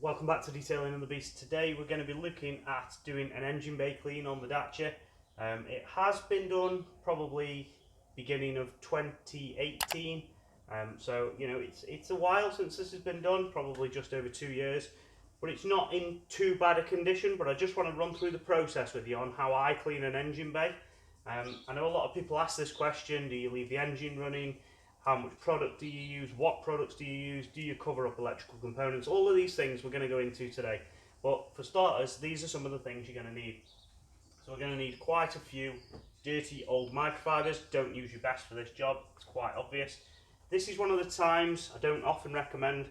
welcome back to Detailing on the Beast. Today we're going to be looking at doing an engine bay clean on the Dacia. It has been done probably beginning of 2018, so you know it's a while since this has been done, probably just over 2 years, but it's not in too bad a condition. But I just want to run through the process with you on how I clean an engine bay. I know a lot of people ask this question: do you leave the engine running? How much product do you use? What products do you use? Do you cover up electrical components? All of these things we're going to go into today. But for starters, these are some of the things you're going to need. So we're going to need quite a few dirty old microfibers. Don't use your best for this job, it's quite obvious. This is one of the times, I don't often recommend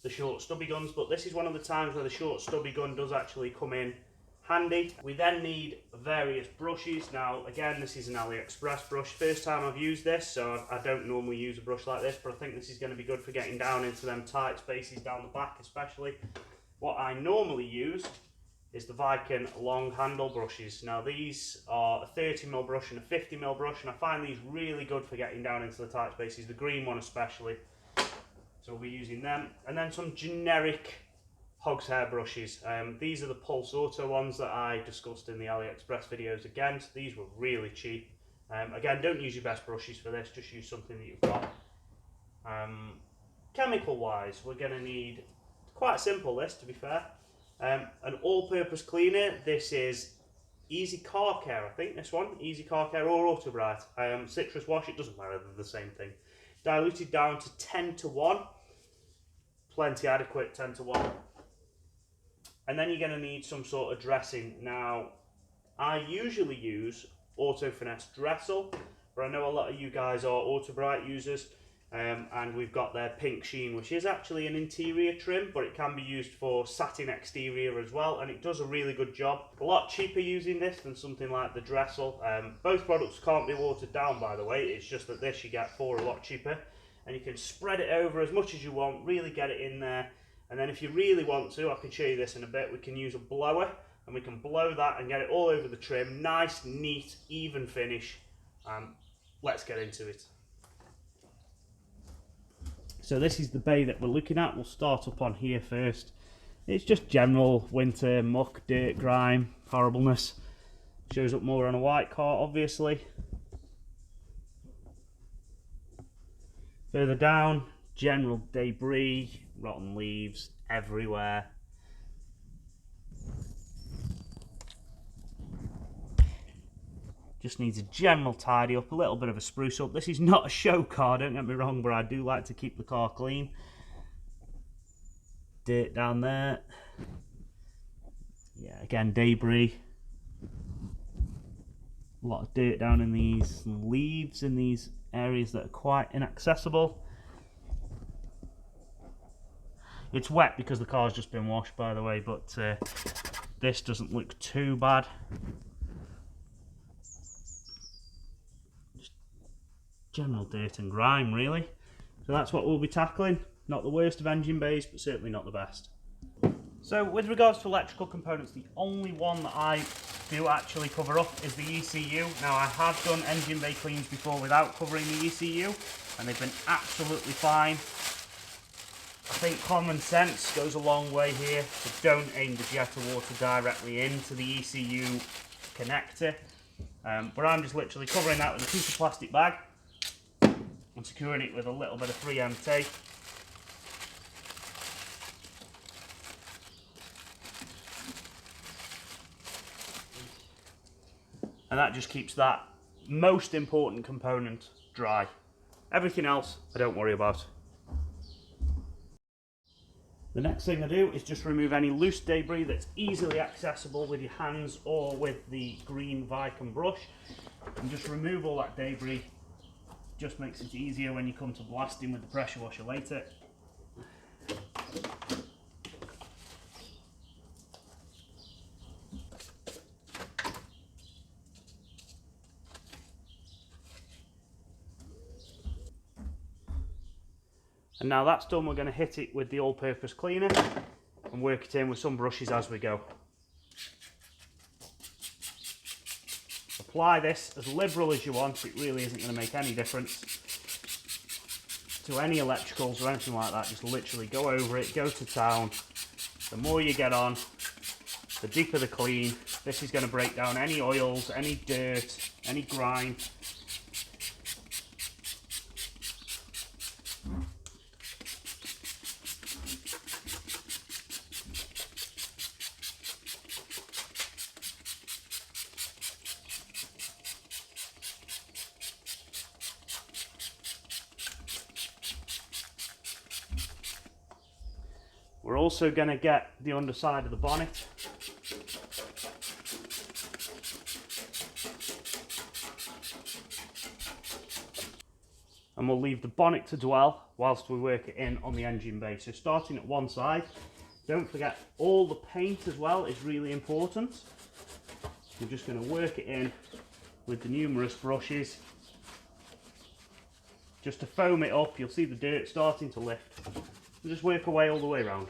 the short stubby guns, but this is one of the times where the short stubby gun does actually come in handy. We then need various brushes. Now again, this is an AliExpress brush. First time I've used this, so I don't normally use a brush like this, but I think this is going to be good for getting down into them tight spaces down the back especially. What I normally use is the Vikan long handle brushes. Now these are a 30mm brush and a 50mm brush, and I find these really good for getting down into the tight spaces, the green one especially. So we'll be using them, and then some generic hog's hair brushes. These are the Pulse Auto ones that I discussed in the AliExpress videos again. So these were really cheap. Again, don't use your best brushes for this, just use something that you've got. Chemical wise, we're going to need, quite simple this to be fair, an all-purpose cleaner. This is Easy Car Care, I think this one, Easy Car Care or Autobrite. Citrus wash, it doesn't matter, they're the same thing. Diluted down to 10:1, plenty adequate, 10:1. And then you're going to need some sort of dressing. Now, I usually use Auto Finesse Dressel, but I know a lot of you guys are Autobrite users, and we've got their pink Sheen, which is actually an interior trim, but it can be used for satin exterior as well, and it does a really good job. A lot cheaper using this than something like the Dressel. Both products can't be watered down, by the way. It's just that this you get for a lot cheaper, and you can spread it over as much as you want, really get it in there. And then if you really want to, I can show you this in a bit, we can use a blower and we can blow that and get it all over the trim. Nice, neat, even finish. Let's get into it. So this is the bay that we're looking at. We'll start up on here first. It's just general winter muck, dirt, grime, horribleness. Shows up more on a white car, obviously. Further down, general debris, rotten leaves everywhere. Just needs a general tidy up, a little bit of a spruce up. This is not a show car, don't get me wrong, but I do like to keep the car clean. Dirt down there. Yeah, again, debris. A lot of dirt down in these leaves, in these areas that are quite inaccessible. It's wet because the car's just been washed, by the way, but this doesn't look too bad. Just general dirt and grime, really. So that's what we'll be tackling. Not the worst of engine bays, but certainly not the best. So with regards to electrical components, the only one that I do actually cover up is the ECU. Now I have done engine bay cleans before without covering the ECU, and they've been absolutely fine. I think common sense goes a long way here, so don't aim the jet of water directly into the ECU connector. But I'm just literally covering that with a piece of plastic bag and securing it with a little bit of 3M tape. And that just keeps that most important component dry. Everything else I don't worry about. The next thing I do is just remove any loose debris that's easily accessible with your hands or with the green Vikan brush. And just remove all that debris. Just makes it easier when you come to blasting with the pressure washer later. And now that's done, we're going to hit it with the all-purpose cleaner and work it in with some brushes as we go. Apply this as liberal as you want, it really isn't going to make any difference to any electricals or anything like that. Just literally go over it, go to town, The more you get on, the deeper the clean. This is going to break down any oils, any dirt, any grime. We're also going to get the underside of the bonnet. And we'll leave the bonnet to dwell whilst we work it in on the engine bay. So starting at one side, don't forget all the paint as well is really important. We're just going to work it in with the numerous brushes just to foam it up. You'll see the dirt starting to lift. We'll just work our way all the way around.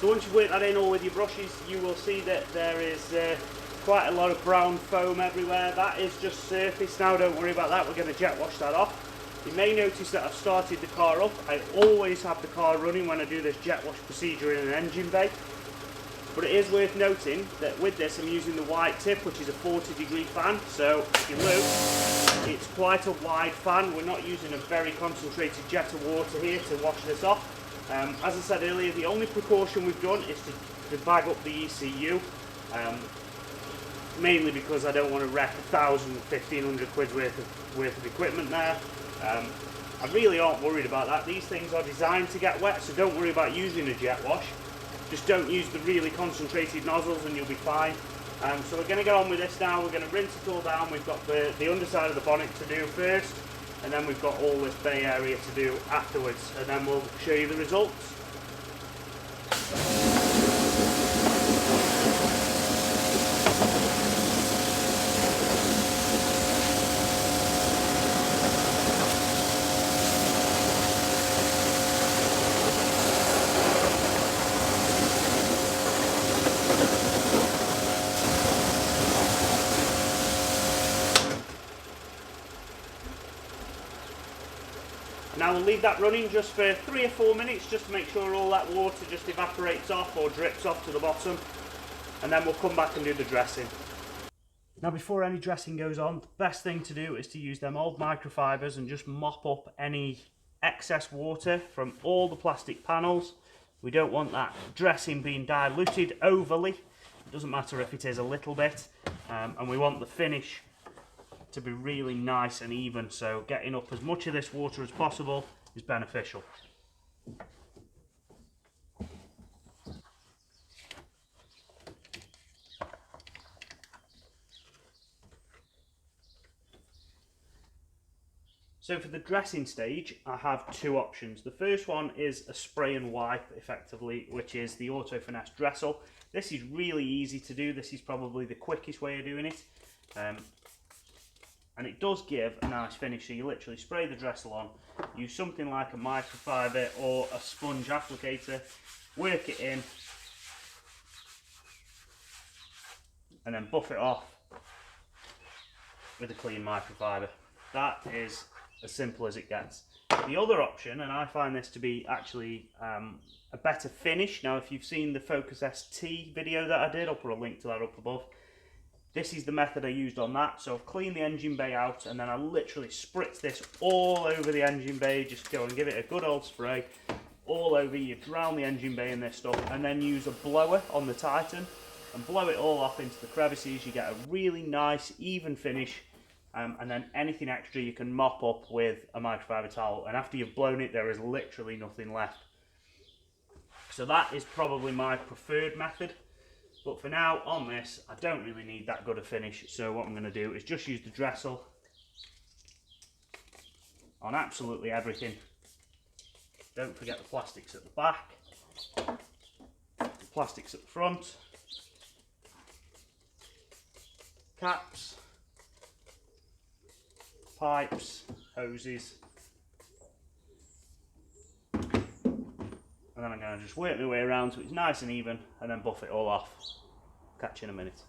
So once you've worked that in all with your brushes, you will see that there is quite a lot of brown foam everywhere. That is just surface now, don't worry about that, we're going to jet wash that off. You may notice that I've started the car up. I always have the car running when I do this jet wash procedure in an engine bay. But it is worth noting that with this I'm using the white tip, which is a 40-degree fan. So if you look, it's quite a wide fan. We're not using a very concentrated jet of water here to wash this off. As I said earlier, the only precaution we've done is to bag up the ECU, mainly because I don't want to wreck 1,000, 1,500 quid's worth of equipment there. I really aren't worried about that. These things are designed to get wet, so don't worry about using a jet wash. Just don't use the really concentrated nozzles and you'll be fine. So we're going to get on with this now. We're going to rinse it all down. We've got the underside of the bonnet to do first, and then we've got all this bay area to do afterwards, and then we'll show you the results. Now we'll leave that running just for 3 or 4 minutes just to make sure all that water just evaporates off or drips off to the bottom, and then we'll come back and do the dressing. Now before any dressing goes on, the best thing to do is to use them old microfibers and just mop up any excess water from all the plastic panels. We don't want that dressing being diluted overly. It doesn't matter if it is a little bit, and we want the finish to be really nice and even, so getting up as much of this water as possible is beneficial. So for the dressing stage, I have 2 options. The first one is a spray and wipe, effectively, which is the Auto Finesse Dressel. This is really easy to do. This is probably the quickest way of doing it. and it does give a nice finish. So you literally spray the Dressel on, use something like a microfiber or a sponge applicator, work it in, and then buff it off with a clean microfiber. That is as simple as it gets. The other option, and I find this to be actually a better finish. Now, if you've seen the Focus ST video that I did, I'll put a link to that up above. This is the method I used on that. So I've cleaned the engine bay out, and then I literally spritz this all over the engine bay. Just go and give it a good old spray all over. You drown the engine bay in this stuff, and then use a blower on the Titan and blow it all off into the crevices. You get a really nice even finish, and then anything extra you can mop up with a microfiber towel, and after you've blown it there is literally nothing left. So that is probably my preferred method, but for now on this I don't really need that good a finish. So what I'm going to do is just use the Dressel on absolutely everything. Don't forget the plastics at the back, the plastics at the front, caps, pipes, hoses, and then I'm going to just work my way around so it's nice and even, and then buff it all off. Catch you in a minute.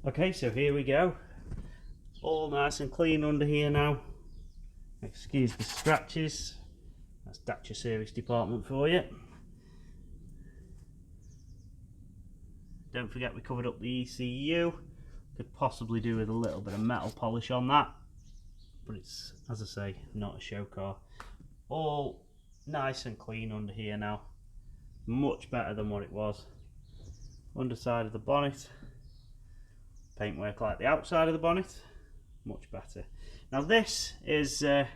Okay, so here we go. All nice and clean under here now. Excuse the scratches. That's Dacia service department for you. Don't forget we covered up the ECU. Could possibly do with a little bit of metal polish on that, but it's, as I say, not a show car. All nice and clean under here now. Much better than what it was. Underside of the bonnet. Paintwork like the outside of the bonnet, much better. Now this is a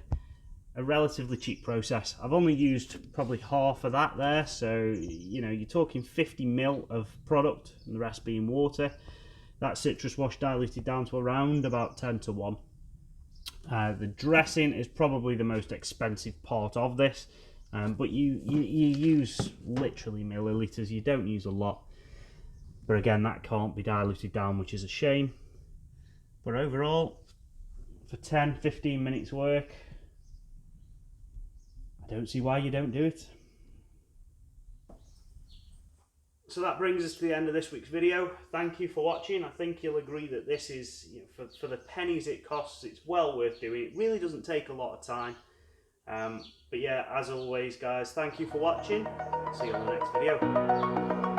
relatively cheap process. I've only used probably half of that there, so you know, you're talking 50 ml of product and the rest being water. That citrus wash diluted down to around about 10 to 1. The dressing is probably the most expensive part of this, but you use literally milliliters, you don't use a lot. But again, that can't be diluted down, which is a shame. But overall, for 10-15 minutes work, I don't see why you don't do it. So that brings us to the end of this week's video. Thank you for watching. I think you'll agree that this is, you know, for the pennies it costs, it's well worth doing. It really doesn't take a lot of time. But yeah, as always guys, thank you for watching. See you on the next video.